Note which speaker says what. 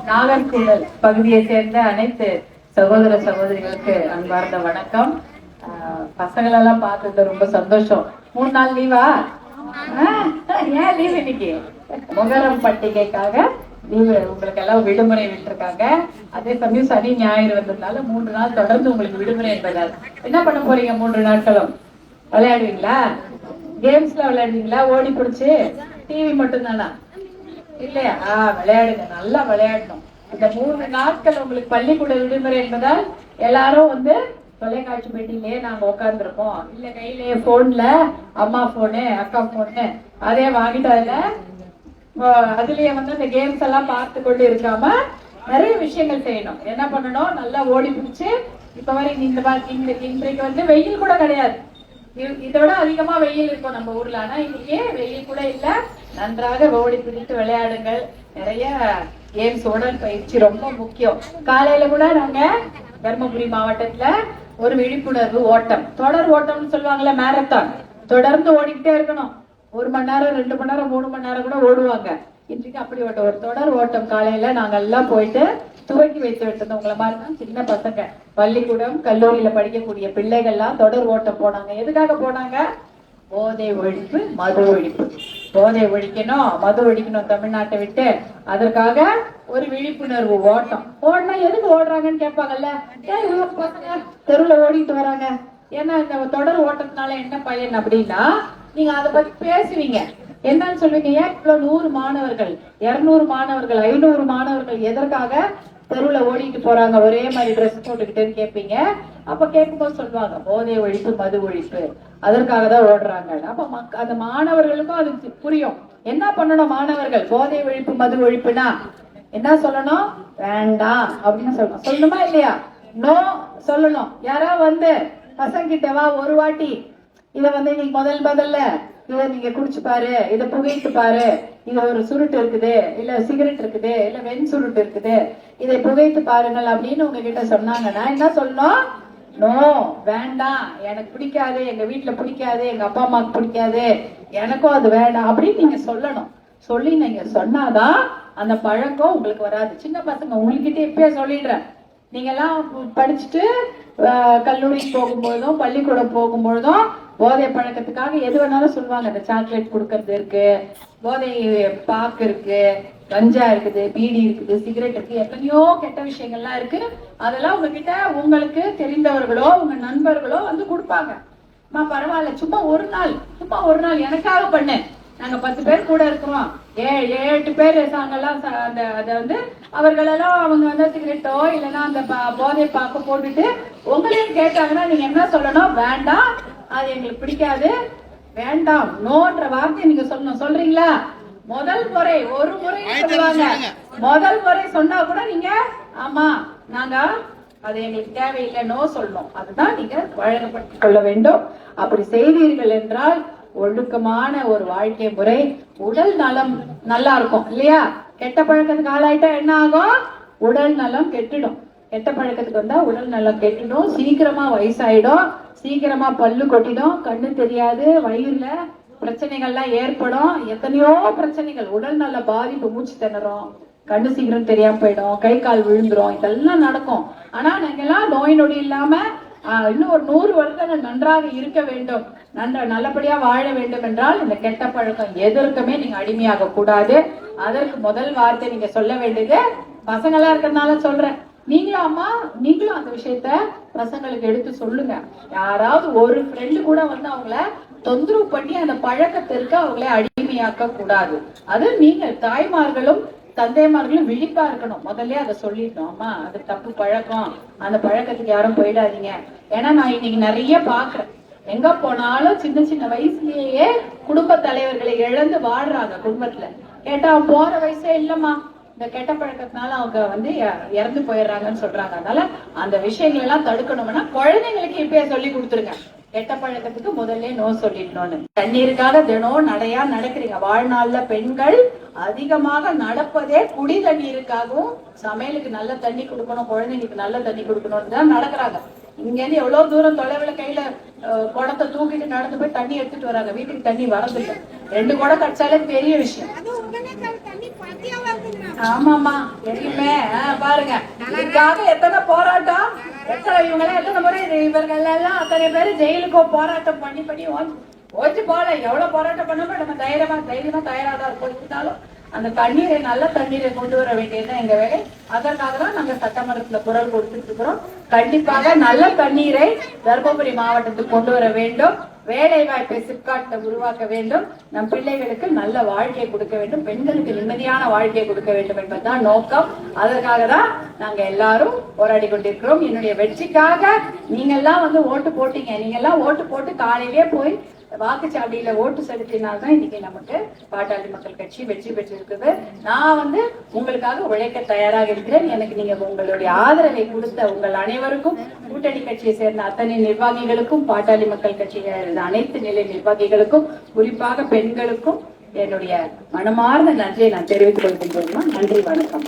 Speaker 1: நாகர்கோவில் பகுதியை சேர்ந்த அனைத்து சகோதர சகோதரிகளுக்கு அன்பார்ந்த வணக்கம். பசங்களெல்லாம் பார்த்தது ரொம்ப சந்தோஷம். 3 நாள் லீவா? ஏன் லீவ் இன்னைக்கு? முகரம் பண்டிகைக்காக லீவு. உங்களுக்கு எல்லாம் விடுமுறை விட்டுருக்காங்க. அதே சமயம் சனி ஞாயிறு வந்ததுனால 3 நாள் தொடர்ந்து உங்களுக்கு விடுமுறை என்பதால் என்ன பண்ண போறீங்க? 3 நாட்களும் விளையாடுவீங்களா? கேம்ஸ்ல விளையாடுவீங்களா? ஓடி பிடிச்சு? டிவி மட்டும் தானா? இல்லையா? விளையாடுங்க, நல்லா விளையாடணும். இந்த 3 நாட்கள் உங்களுக்கு பள்ளிக்கூட விடுமுறை என்பதால் எல்லாரும் வந்து தொலைக்காட்சி பெட்டிலேயே நாங்க உட்கார்ந்துருக்கோம். இல்ல கையிலேயே போன்ல அம்மா போனு அக்கா போனு அதே வாங்கிட்டு அதுலயே வந்து இந்த கேம்ஸ் எல்லாம் பார்த்து கொண்டு இருக்காம நிறைய விஷயங்கள் செய்யணும். என்ன பண்ணணும்? நல்லா ஓடி பிடிச்சு. இப்ப வரைக்கும் இன்றைக்கு வந்து வெயில் கூட கிடையாது. இதோட அதிகமா வெயில் இருக்கும் நம்ம ஊர்ல. ஆனா இன்னைக்கு வெயில் கூட இல்ல. நன்றாக ஓடி பிடித்து விளையாடுங்கள். நிறைய கேம்ஸ், உடல் பயிற்சி ரொம்ப முக்கியம். காலையில கூட நாங்க தர்மபுரி மாவட்டத்துல ஒரு விழிப்புணர்வு ஓட்டம், தொடர் ஓட்டம்னு சொல்லுவாங்கல்ல, மேரத்தான், தொடர்ந்து ஓடிக்கிட்டே இருக்கணும். 1 மணி நேரம் 2 மணி நேரம் 3 மணி நேரம் கூட ஓடுவாங்க. இன்றைக்கு அப்படி ஒரு தொடர் ஓட்டம் காலையில நாங்க எல்லாம் போயிட்டு துவக்கி வைத்து விட்டோம். உங்களை மாதிரி சின்ன பசங்க, பள்ளிக்கூடம் கல்லூரியில படிக்கக்கூடிய பிள்ளைகள்லாம் தொடர் ஓட்டம் போனாங்க. எதுக்காக போனாங்க? போதை ஒழிப்பு, மது ஒழிப்பு. போதை ஒழிக்கணும், மது ஒழிக்கணும் தமிழ்நாட்டை விட்டு. அதற்காக ஒரு விழிப்புணர்வு ஓட்டம். ஓடினா எதுக்கு ஓடுறாங்கன்னு கேட்பாங்கல்ல. ஏன் இவ்வளவு பசங்க தெருவுல ஓடிட்டு வராங்க? ஏன்னா இந்த தொடர் ஓட்டத்தினால என்ன பயன் அப்படின்னா, நீங்க அதை பத்தி பேசுவீங்க. என்னன்னு சொல்லுவீங்க? ஏன் இவ்வளவு 100 மாணவர்கள், 200 மாணவர்கள், 500 மாணவர்கள் எதற்காக தெருவுல ஓடிட்டு போறாங்க ஒரே மாதிரி ட்ரெஸ் போட்டுக்கிட்டேன்னு கேட்பீங்க. அப்ப கேட்கும்போது சொல்லுவாங்க, போதை ஒழிப்பு, மது ஒழிப்பு, அதற்காக தான் ஓடுறாங்க. அப்ப அந்த மாணவர்களுக்கும் அது புரியும். என்ன பண்ணணும்? மாணவர்கள் போதை ஒழிப்பு, மது ஒழிப்புனா என்ன சொல்லணும்? வேண்டாம் அப்படின்னு சொல்லணும். சொல்லணுமா இல்லையா? நோ சொல்லணும். யாரா வந்து பசங்க கிட்ட வா, ஒரு வாட்டி இத வந்து நீங்க முதல்ல இத நீங்க குடிச்சு பாரு, இத புகைத்து பாரு, இது ஒரு சுருட்டு இருக்குது, இல்ல சிகரெட் இருக்குது, இல்ல வெண் சுருட்டு இருக்குது, இதை புகைத்து பாருங்கள் அப்படின்னு உங்ககிட்ட சொன்னாங்கன்னா என்ன சொல்லணும்? நோ, வேண்டாம், எனக்கு பிடிக்காது, எங்க வீட்டுல பிடிக்காது, எங்க அப்பா அம்மாவுக்கு பிடிக்காது, எனக்கும் அது வேண்டாம் அப்படின்னு நீங்க சொல்லணும். சொல்லி நீங்க சொன்னாதான் அந்த பழக்கம் உங்களுக்கு வராது. சின்ன பசங்க உங்ககிட்ட இப்பயே சொல்லிடுறேன். நீங்க எல்லாம் படிச்சுட்டு கல்லூரிக்கு போகும்போதும் பள்ளிக்கூடம் போகும்பொழுதும் போதை பழக்கத்துக்காக எது வேணாலும் சொல்லுவாங்க. இந்த சாக்லேட் கொடுக்கறது இருக்கு, போதை பாக்கு இருக்கு, கஞ்சா இருக்குது, பீடி இருக்குது, சிகரெட் இருக்கு, எத்தனையோ கெட்ட விஷயங்கள்லாம் இருக்கு. அதெல்லாம் உங்ககிட்ட உங்களுக்கு தெரிந்தவர்களோ உங்க நண்பர்களோ வந்து கொடுப்பாங்க. பரவாயில்ல, சும்மா ஒரு நாள் எனக்காக பண்ணு, நாங்க 10 பேர் கூட இருக்கிறோம், 7-8 பேர் சாங்கெல்லாம் அதை வந்து அவர்களெல்லாம் அவங்க வந்து சிகரெட்டோ இல்லைன்னா அந்த போதை பாக்க போட்டுட்டு உங்களையும் கேட்டாங்கன்னா நீங்க என்ன சொல்லணும்? வேண்டாம், அது எங்களுக்கு பிடிக்காது, வேண்டாம், நோன்ற வார்த்தையை நீங்க சொல்லணும். சொல்றீங்களா? முதல் முறை ஒரு முறை சொல்லுவாங்க. முதல் முறை சொன்னா கூட நீங்க ஆமா நாங்க அது எங்களுக்கு தேவையில்லை, நோ சொல்லணும். அதுதான் நீங்க வழங்கப்பட்டுக் கொள்ள வேண்டும். அப்படி செய்தீர்கள் என்றால் ஒழுக்கமான ஒரு வாழ்க்கை முறை, உடல் நலம் நல்லா இருக்கும் இல்லையா? கெட்ட பழக்கத்துக்கு ஆளாயிட்டா என்ன ஆகும்? உடல் நலம் கெட்டுடும். கெட்ட பழக்கத்துக்கு வந்தா உடல் நலம் கெட்டுடும், சீக்கிரமா வயசாயிடும், சீக்கிரமா பல்லு கொட்டிடும், கண்ணு தெரியாது, வயிறுல பிரச்சனைகள்லாம் ஏற்படும், எத்தனையோ பிரச்சனைகள், உடல் நல பாதிப்பு, மூச்சு திணறும், கண்ணு சீக்கிரம் தெரியாம போயிடும், கை கால் விழுந்துரும், இதெல்லாம் நடக்கும். ஆனா நீங்க எல்லாம் நோய் நொடி இல்லாம இன்னும் ஒரு 100 வருடங்கள் நன்றாக இருக்க வேண்டும், நல்லபடியா வாழ வேண்டும் என்றால் இந்த கெட்ட பழக்கம் எதற்குமே நீங்க அடிமையாக கூடாது. அதற்கு முதல் வார்த்தை நீங்க சொல்ல வேண்டியது, பசங்களா இருக்கிறதுனால சொல்றேன், நீங்களும் அம்மா நீங்களும் அந்த விஷயத்த பசங்களுக்கு எடுத்து சொல்லுங்க. யாராவது ஒரு ஃப்ரெண்டு கூட வந்து அவங்கள தொந்தரவு பண்ணி அந்த பழக்கத்திற்கு அவங்கள அடிமையாக்க கூடாது. அது நீங்க தாய்மார்களும் தந்தைமார்களும் விழிப்பா இருக்கணும். முதல்ல அதை சொல்லிடணும், அம்மா அது தப்பு பழக்கம், அந்த பழக்கத்துக்கு யாரும் போயிடாதீங்க. ஏன்னா நான் இன்னைக்கு நிறைய பாக்குறேன், எங்க போனாலும் சின்ன சின்ன வயசுலயே குடும்ப தலைவர்களை இழந்து வாடுறாங்க. குடும்பத்துல கேட்டா போற வயசே இல்லம்மா, இந்த கெட்ட பழக்கத்தினால அவங்க வந்து இறந்து போயிடுறாங்கன்னு சொல்றாங்க. அதனால அந்த விஷயங்கள் எல்லாம் தடுக்கணும்னா குழந்தைங்களுக்கு இப்பயே சொல்லி கொடுத்துருங்க. கெட்ட பழக்கத்துக்கு முதல்ல நோ சொல்லிடணும்னு. தண்ணீருக்காக தினம் நடையா நடக்கிறீங்க. வாழ்நாள்ல பெண்கள் அதிகமாக நடப்பதே குடி தண்ணீருக்காகவும், சமையலுக்கு நல்ல தண்ணி கொடுக்கணும், குழந்தைங்களுக்கு நல்ல தண்ணி கொடுக்கணும்னு தான் நடக்கிறாங்க. இங்க இருந்து எவ்வளவு தூரம் தொலைவுல கையில குடத்தை தூக்கிட்டு நடந்து போய் தண்ணி எடுத்துட்டு வராங்க. வீட்டுக்கு தண்ணி வரதில்லை. 2 குடம் கிடைச்சாலே பெரிய விஷயம். ஆமாமா தெரியுமே. பாருங்க இதுக்காக எத்தனை போராட்டம், இவங்க எல்லாம் எத்தனை முறை இவர்கள் எல்லாம் அத்தனை பேரு ஜெயிலுக்கோ போராட்டம் பண்ணி ஓச்சு போல. எவ்வளவு போராட்டம் பண்ணாலும் நம்ம தைரியமா தயாராதான் இருக்கும். இருந்தாலும் அந்த தண்ணீரை, நல்ல தண்ணீரை கொண்டு வர வேண்டியதுதான் எங்க வேலை. அதற்காக தான் நாங்க சட்டமன்றத்துல குரல் கொடுத்துட்டு இருக்கிறோம். கண்டிப்பாக நல்ல தண்ணீரை தர்மபுரி மாவட்டத்துக்கு கொண்டு வர வேண்டும். வேலை வாய்ப்பை சிப்காட்ல உருவாக்க வேண்டும். நம் பிள்ளைகளுக்கு நல்ல வாழ்க்கையை கொடுக்க வேண்டும். பெண்களுக்கு நிம்மதியான வாழ்க்கையை கொடுக்க வேண்டும் என்பதுதான் நோக்கம். அதற்காக தான் நாங்க எல்லாரும் போராடி கொண்டிருக்கிறோம். என்னுடைய வெற்றிக்காக நீங்க எல்லாம் ஓட்டு போட்டீங்க. நீங்க எல்லாம் ஓட்டு போட்டு காலையிலேயே போய் வாக்குச்சாவடியில ஓட்டு செலுத்தினால்தான் இன்னைக்கு நமக்கு பாட்டாளி மக்கள் கட்சி வெற்றி பெற்றிருக்குது. நான் உங்களுக்காக உழைக்க தயாராக இருக்கிறேன். எனக்கு நீங்க உங்களுடைய ஆதரவை கொடுத்த உங்கள் அனைவருக்கும், கூட்டணி கட்சியை சேர்ந்த அத்தனை நிர்வாகிகளுக்கும், பாட்டாளி மக்கள் கட்சியை சேர்ந்த அனைத்து நிலை நிர்வாகிகளுக்கும், குறிப்பாக பெண்களுக்கும் என்னுடைய மனமார்ந்த நன்றியை நான் தெரிவித்துக் கொள்கின்றேன். நன்றி, வணக்கம்.